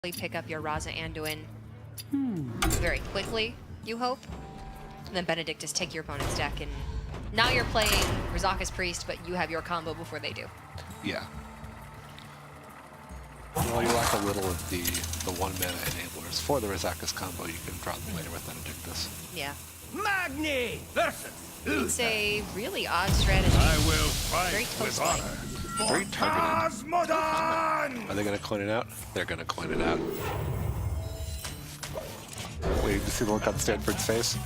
pick up your Raza Anduin very quickly, you hope. And then Benedictus take your opponent's deck, and now you're playing Rizaka's Priest, but you have your combo before they do. Yeah. Well, you lack a little of the 1 mana enablers. For the Rizaka's combo, you can draw them later with Benedictus. Yeah. Magni versus It's a really odd strategy. I will Very fight with toast-like. honor. Very targeted. Cosmodon! Are they going to coin it out? They're going to coin it out. Waiting to see the look on Stanford's face.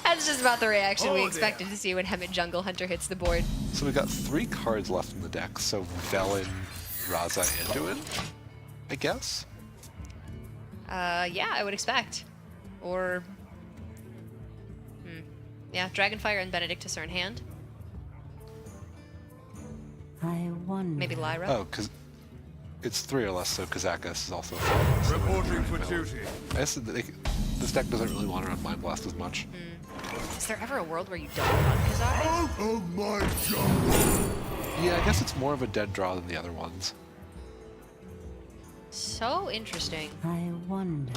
That's just about the reaction we Oh, expected to see when Hemet Jungle Hunter hits the board. So we got 3 cards left in the deck. So Velen, Raza, Anduin, I guess? Yeah, I would expect. Or... Yeah, Dragonfire and Benedictus are in hand. I wonder. Maybe Lyra. Oh, because it's 3 or less, so Kazakus is also a so Reporting for duty. I guess this deck doesn't really want to run Mind Blast as much. Is there ever a world where you don't run Kazakus? Out of my jungle! Yeah, I guess it's more of a dead draw than the other ones. So interesting. I wonder.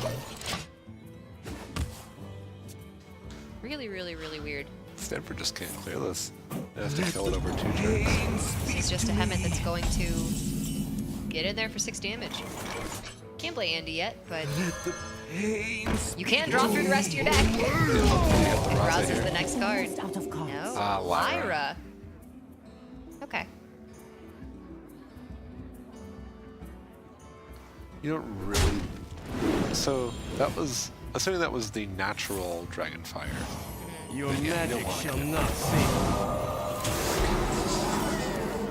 Really, really, really weird. Stanford just can't clear this. It has to kill it over 2 turns. This is just a Hemet that's going to get in there for 6 damage. Can't play Andy yet, but you can draw through the rest of your deck. Raza's the next card. Out of cards. No, Lyra. Lyra. Okay. You don't really... So, that was... Assuming that was the natural Dragonfire. Your Yeah, you magic don't want shall it. not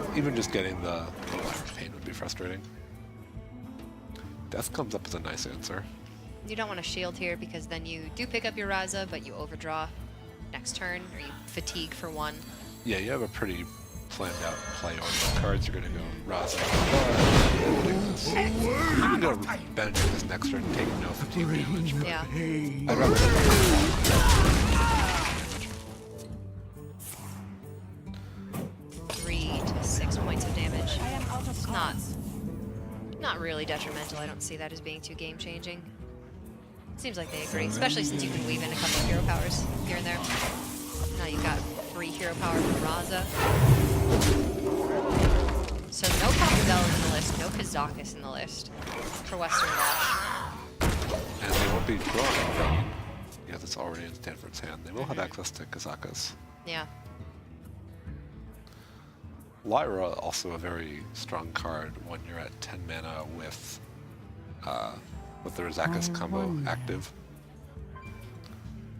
save. Even just getting the Lyra Pain would be frustrating. Death comes up as a nice answer. You don't want to shield here because then you do pick up your Raza, but you overdraw next turn, or you fatigue for 1. Yeah, you have a pretty planned out play order. Cards are going to go Raza. You can go Benedictus next turn and take no fatigue damage, but Yeah. I'd rather Three to 6 points of damage. It's not really detrimental. I don't see that as being too game-changing. Seems like they agree, especially since you can weave in a couple of hero powers here and there. Now you've got 3 hero power from Raza. So no Velen in the list, no Kazakus in the list for Western Dash. And they won't be drawing from because it's already in Stanford's hand. They will have access to Kazakus. Yeah. Lyra, also a very strong card when you're at 10 mana with the Rizaka's combo active.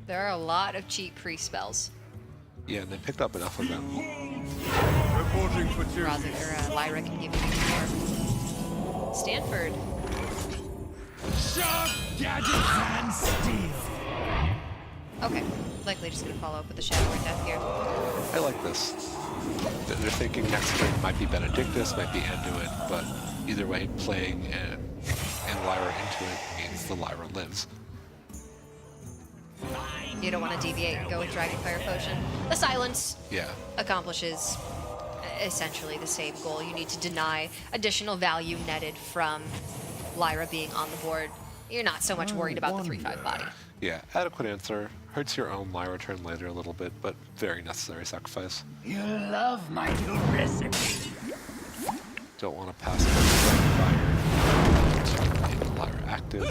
There are a lot of cheap pre-spells. Yeah, and they picked up enough of them. Reporting for duty. Raza, or Lyra can give you more. Stanford. Sharp gadgets and steel. Okay, likely just gonna follow up with the Shadow or Death here. I like this. They're thinking next turn might be Benedictus, might be Anduin, but either way, playing and Lyra into it means the Lyra lives. You don't want to deviate and go with Dragonfire Potion. The Silence Yeah. accomplishes essentially the same goal. You need to deny additional value netted from Lyra being on the board. You're not so much worried about the 3/5 body. Yeah, adequate answer. Hurts your own Lyra turn later a little bit, but very necessary sacrifice. You love my new recipe. Don't want to pass up Dragonfire. To make the Lyra active. I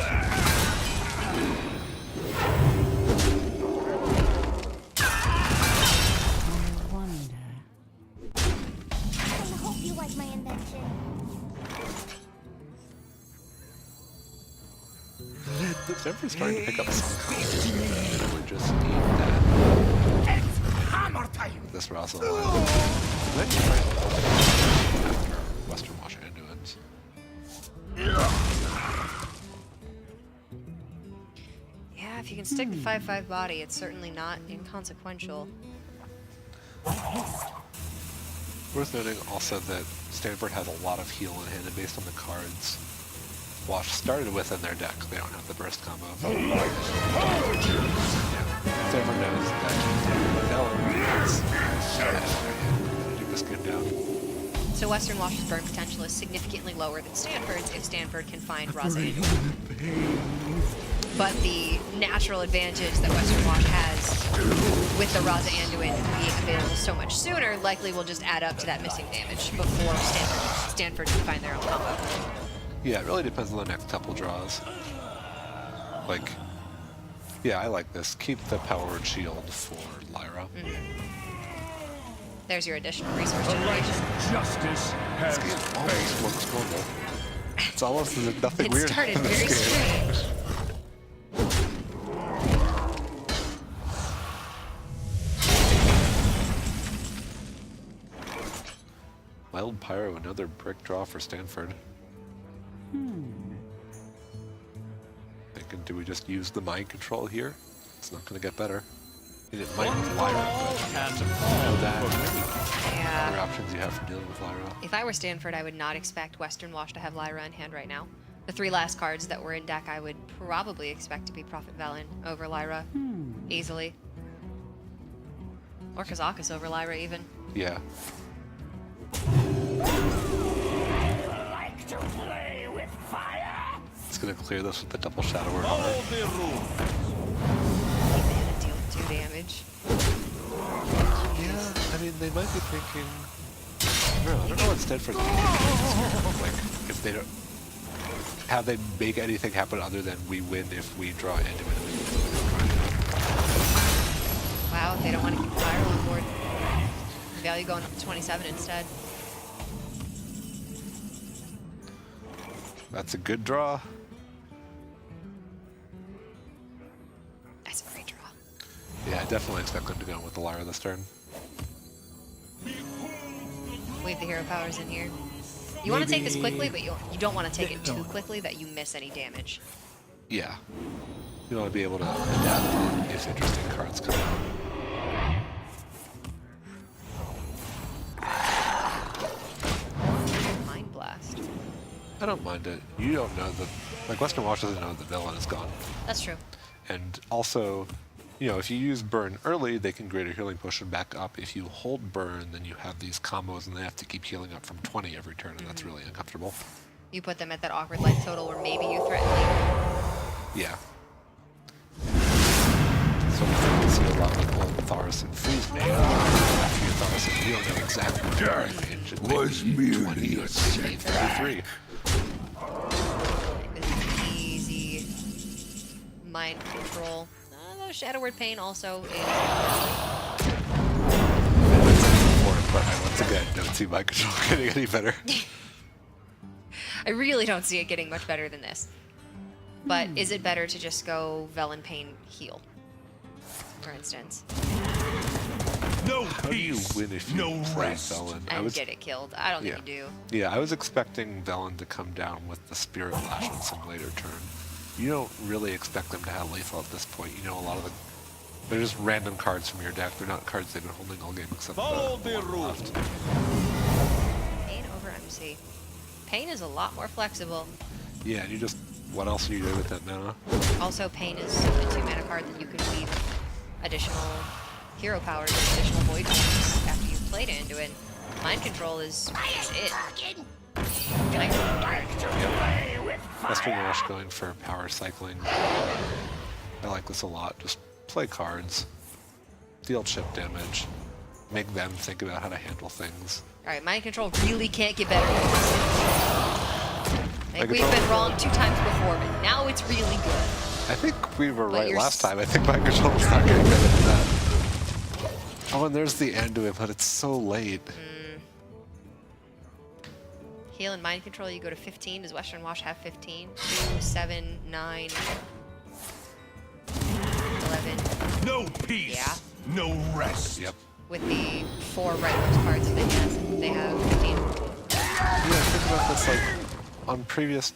wonder. I hope you like my invention. Stanford's starting to pick up some cards. We just need that. Hammer time. This Raza line. Then you try after Western Wash Anduins. Yeah, if you can stick the 5/5 body, it's certainly not inconsequential. Worth noting also that Stanford has a lot of heal in hand, and based on the cards Wash started with in their deck, they don't have the burst combo. Yeah. Stanford knows that Velen is take this game down. So Western Wash's burn potential is significantly lower than Stanford's if Stanford can find Raza. But the natural advantage that Western Wash has with the Raza Anduin being available so much sooner likely will just add up to that missing damage before Stanford can find their own combo. Yeah, it really depends on the next couple draws. Like, yeah, I like this. Keep the powered shield for Lyra. There's your additional resource The light generation. of justice has This game failed. almost looks normal. It's almost nothing It weird started in this very game. strange. Wild Pyro, another brick draw for Stanford. Thinking, do we just use the mind control here? It's not going to get better. I mean, it might with Lyra, And but know that other Yeah. options you have for dealing with Lyra. If I were Stanford, I would not expect Western Wash to have Lyra in hand right now. The 3 last cards that were in deck, I would probably expect to be Prophet Velen over Lyra. Easily. Or Kazakus over Lyra, even. Yeah. like to play with fire. It's going to clear this with the double Shadow Word on Follow the rules. Mana deal 2 damage. Yeah, I mean, they might be thinking... I don't know what Stanford's thinking. Like, if they don't... How they make anything happen other than we win if we draw into it. Wow, they don't want to keep Lyra on board. Value going up to 27 instead. That's a good draw. That's a great draw. Yeah, I definitely expect them to go with the Lyra this turn. Wave the hero powers in here. You want to take this quickly, but you don't want to take it too quickly that you miss any damage. Yeah. You want to be able to adapt if interesting cards come out. Mind Blast. I don't mind it. You don't know the... Like, Western Wash doesn't know the villain is gone. That's true. And also, you know, if you use Burn early, they can Greater Healing Potion back up. If you hold Burn, then you have these combos and they have to keep healing up from 20 every turn, and that's really uncomfortable. You put them at that awkward life total where maybe you threaten me. Yeah. So we see a lot of old Tharos and Freeze Mage. After your Tharos, and you don't know exactly what your range. It was might be merely 20 or a 33. This is easy. Mind control. Although Shadow Word Pain also is... But I once again don't see my control getting any better. I really don't see it getting much better than this. But is it better to just go Velen Pain heal, for instance, No How do you peace, win if you no play rest. Velen? and get it killed? I don't think you do. Yeah, I was expecting Velen to come down with the Spirit Flash on some later turn. You don't really expect them to have lethal at this point. You know, a lot of the... They're just random cards from your deck. They're not cards they've been holding all game except Follow the the one rules. left. Pain over MC. Pain is a lot more flexible. Yeah, and you just... What else are you doing with that mana? Also, Pain is a 2-mana card that you can weave additional hero powers and additional void powers after you've played it into it. Mind control is it. Western Rush going for power cycling. I like this a lot. Just play cards, deal chip damage, make them think about how to handle things. Alright, mind control really can't get better than this. Like, Mind we've control- been wrong 2 times before, but now it's really good. I think we were But right you're last time. I think my control was not getting better than that. Oh, and there's the end to it, but it's so late. Heal and mind control, you go to 15. Does Western Wash have 15? 2, 7, 9, 11. No peace, Yeah. no rest. Yep. With the 4 rightmost cards that they have 15. Yeah, think about this, like, on previous...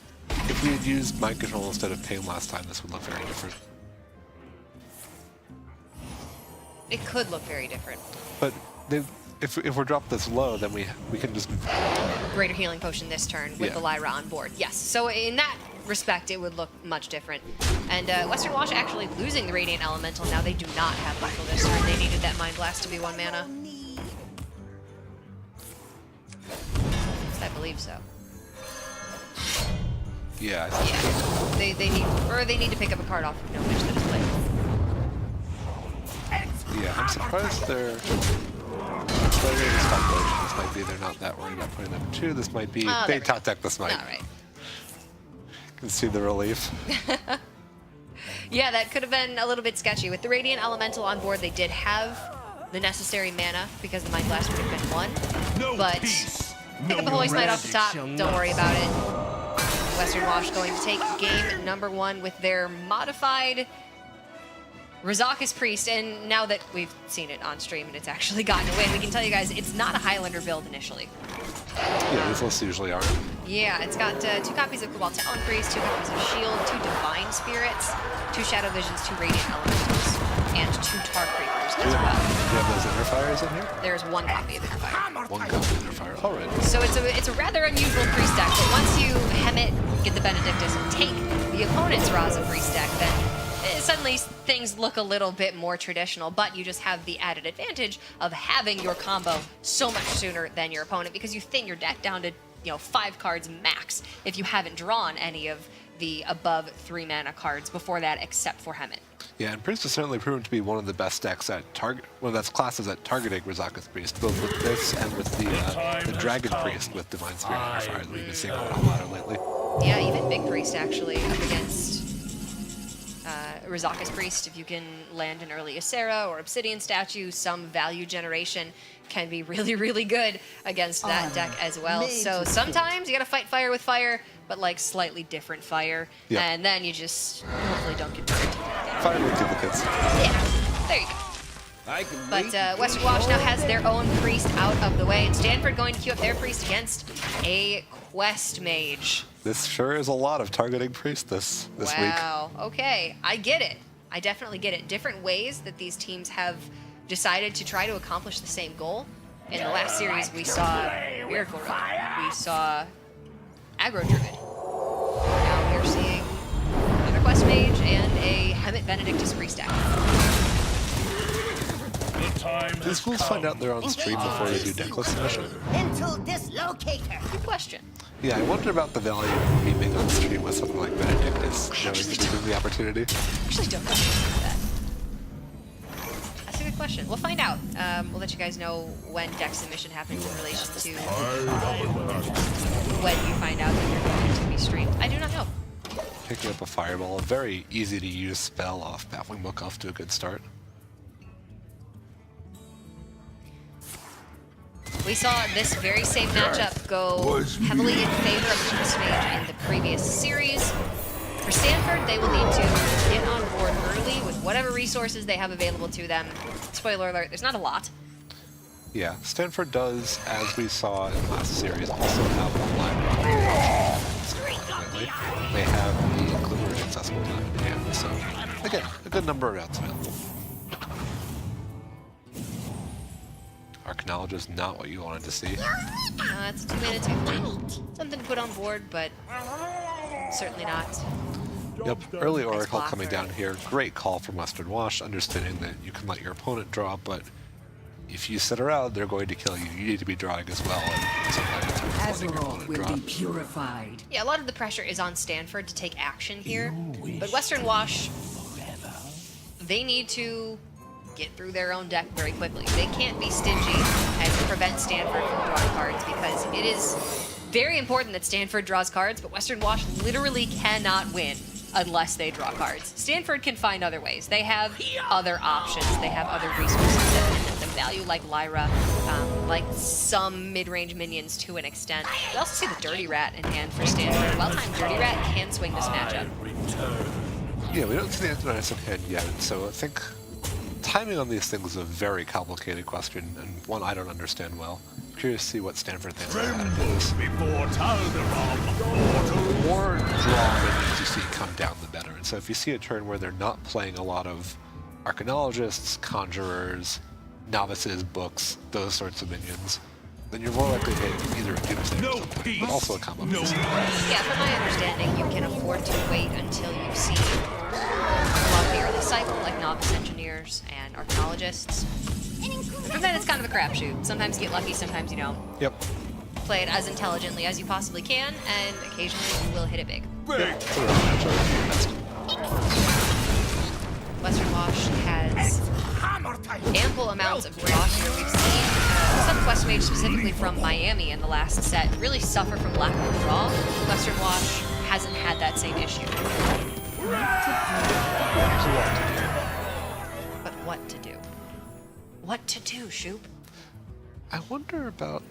If we had used mind control instead of pain last time, this would look very different. It could look very different. But if we're dropped this low, then we can just... Greater healing potion this turn with Yeah. the Lyra on board. Yes, so in that respect, it would look much different. And Western Wash actually losing the Radiant Elemental. Now they do not have lethal this turn. They needed that Mind Blast to be 1 mana. believe so. Yeah, I think They need to pick up a card off of Gnomish that is playable. yeah, I'm surprised they're playing this population. This might be they're not that worried about putting them 2. This might be Oh, they there we top deck this might. All right. Can see the relief. Yeah, that could have been a little bit sketchy. With the Radiant Elemental on board, they did have the necessary mana because the Mind Blast would have been 1. No But peace. pick up a Holy Smite off the top. Don't worry about it. Western Wash going to take game number 1 with their modified Razakus Priest. And now that we've seen it on stream and it's actually gotten a win, we can tell you guys it's not a Highlander build initially. Yeah, these lists usually aren't. Yeah, it's got 2 copies of Cabal Talon Priest, 2 copies of Shield, 2 Divine Spirits, 2 Shadow Visions, 2 Radiant Elementals, and 2 Tar Creepers as well. Do you have those Interfires in here? There's 1 copy of Interfire. 1 copy of Interfire. All right. So it's a rather unusual priest deck, but once you hem it, get the Benedictus, and take the opponent's Raza priest deck, then suddenly things look a little bit more traditional, but you just have the added advantage of having your combo so much sooner than your opponent because you thin your deck down to 5 cards max if you haven't drawn any of the above 3 mana cards before that, except for Hemet. Yeah, and Priest has certainly proven to be one of the best decks at that's classes at targeting Razakus Priest, both with this and with the Dragon Priest with Divine Spirit Fire that we've been seeing a lot lately. Yeah, even Big Priest actually up against Razakus Priest. If you can land an early Ysera or Obsidian Statue, some value generation can be really, really good against that deck as well. So sometimes you gotta fight fire with fire, but like slightly different fire, Yep. and then you just hopefully don't get burned. Fire with duplicates. Yeah, there you go. But Western Wash now has their own priest out of the way, and Stanford going to queue up their priest against a Quest Mage. This sure is a lot of targeting Priest this week. Wow. Okay, I get it. I definitely get it. Different ways that these teams have decided to try to accomplish the same goal. In the last series, we saw Miracle Run. We saw Aggro Druid. Now we're seeing another Quest Mage and a Hemet Benedictus Priest deck. Do the schools find out they're on stream before they do decklist submission? Into dislocator. Good question. Yeah, I wonder about the value of me being on stream with something like Benedictus, knowing choosing the opportunity. Actually don't know the answer to that. That's a good question. We'll find out. We'll let you guys know when deck submission happens in relation to when you find out that you're going to be streamed. I do not know. Picking up a Fireball, a very easy to use spell off Baffling Book off to a good start. We saw this very same matchup go heavily in favor of Quest Mage in the previous series. For Stanford, they will need to get on board early with whatever resources they have available to them. Spoiler alert, there's not a lot. Yeah, Stanford does, as we saw in last series, also have one library. Ultimately, they have the Glimmer accessible time in hand, so again, a good number of routes available. Arcanologist, not what you wanted to see. It's a 2-mana 2/3. Something to put on board, but certainly not. Yep, early Oracle blocker. coming down here. Great call from Western Wash, understanding that you can let your opponent draw, but if you sit around, they're going to kill you. You need to be drawing as well, and sometimes it's worth letting your opponent draw. Purified. Yeah, a lot of the pressure is on Stanford to take action here, but Western Wash, they need to get through their own deck very quickly. They can't be stingy and prevent Stanford from drawing cards because it is very important that Stanford draws cards, but Western Wash literally cannot win unless they draw cards. Stanford can find other ways. They have other options. They have other resources that can let them value, like Lyra, like some mid-range minions to an extent. We also see the Dirty Rat in hand for Stanford. Well-timed Dirty Rat can swing this matchup. Yeah, we don't see the Antoninus in hand yet, so I think timing on these things is a very complicated question, and one I don't understand well. Curious to see what Stanford thinks about how to do this. Before Talderam, The more draw minions you see come down, the better. And so if you see a turn where they're not playing a lot of Arcanologists, Conjurers, Novices, Books, those sorts of minions, then you're more likely to hit either a Doomsday No or something, peace, but also a combo. no piece. Yeah, from my understanding, you can afford to wait until you've seen a lot of the early cycle, like Novice Engineers and Archaeologists. And from then, it's kind of a crapshoot. Sometimes you get lucky, sometimes you don't. Yep. play it as intelligently as you possibly can, and occasionally you will hit it big. It's a rough matchup. That's Western Wash has Hammer time. ample amounts of draw here. We've seen some Quest Mage, specifically from Miami in the last set, really suffer from lack of draw. Western Wash hasn't had that same issue. But what to do? What to do, Shoop? I wonder about